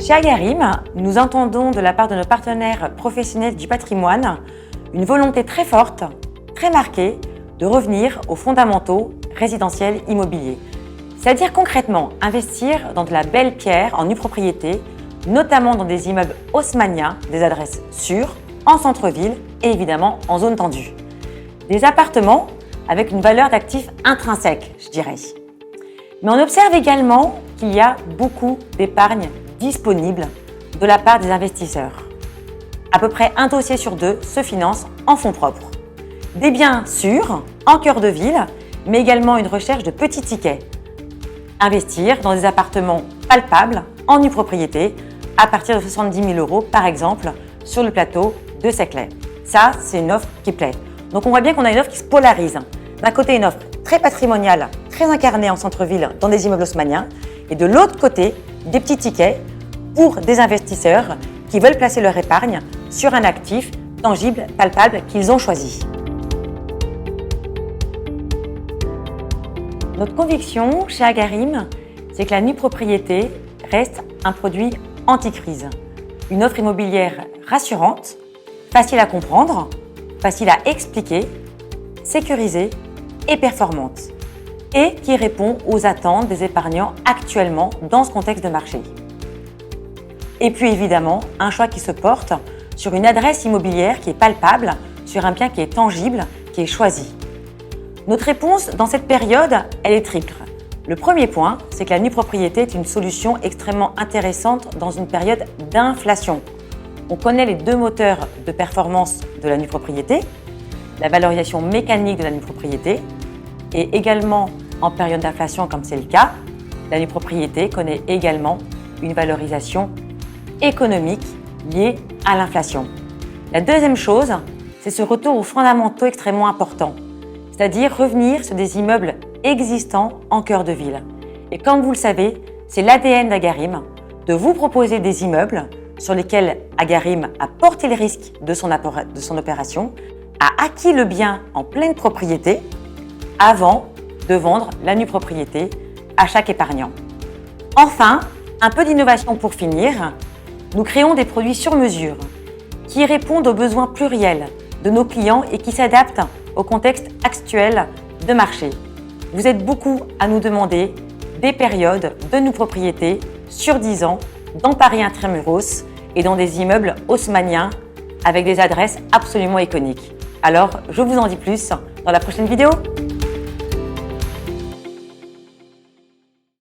Chez Agarim, nous entendons de la part de nos partenaires professionnels du patrimoine une volonté très forte, très marquée, de revenir aux fondamentaux résidentiels immobiliers. C'est-à-dire concrètement investir dans de la belle pierre en nue propriété, notamment dans des immeubles haussmanniens, des adresses sûres, en centre-ville et évidemment en zone tendue. Des appartements avec une valeur d'actifs intrinsèque, je dirais. Mais on observe également qu'il y a beaucoup d'épargne disponible de la part des investisseurs. À peu près un dossier sur deux se finance en fonds propres. Des biens sûrs, en cœur de ville, mais également une recherche de petits tickets. Investir dans des appartements palpables, en nue propriété, à partir de 70 000 € par exemple, sur le plateau de Seclay. Ça, c'est une offre qui plaît. Donc on voit bien qu'on a une offre qui se polarise. D'un côté, une offre très patrimoniale, très incarnée en centre-ville, dans des immeubles haussmanniens, et de l'autre côté, des petits tickets pour des investisseurs qui veulent placer leur épargne sur un actif tangible, palpable qu'ils ont choisi. Notre conviction chez Agarim, c'est que la nue propriété reste un produit anti-crise. Une offre immobilière rassurante, facile à comprendre, facile à expliquer, sécurisée et performante, et qui répond aux attentes des épargnants actuellement dans ce contexte de marché. Et puis évidemment, un choix qui se porte sur une adresse immobilière qui est palpable, sur un bien qui est tangible, qui est choisi. Notre réponse dans cette période, elle est triple. Le premier point, c'est que la nue propriété est une solution extrêmement intéressante dans une période d'inflation. On connaît les deux moteurs de performance de la nue propriété, la valorisation mécanique de la nue propriété, et également en période d'inflation comme c'est le cas, la nue propriété connaît également une valorisation économique liée à l'inflation. La deuxième chose, c'est ce retour aux fondamentaux extrêmement importants, c'est-à-dire revenir sur des immeubles existants en cœur de ville. Et comme vous le savez, c'est l'ADN d'Agarim de vous proposer des immeubles sur lesquels Agarim a porté le risque de son opération, a acquis le bien en pleine propriété avant de vendre la nue propriété à chaque épargnant. Enfin, un peu d'innovation pour finir, nous créons des produits sur mesure qui répondent aux besoins pluriels de nos clients et qui s'adaptent au contexte actuel de marché. Vous êtes beaucoup à nous demander des périodes de nue propriété sur 10 ans dans Paris intramuros et dans des immeubles haussmanniens avec des adresses absolument iconiques. Alors, je vous en dis plus dans la prochaine vidéo.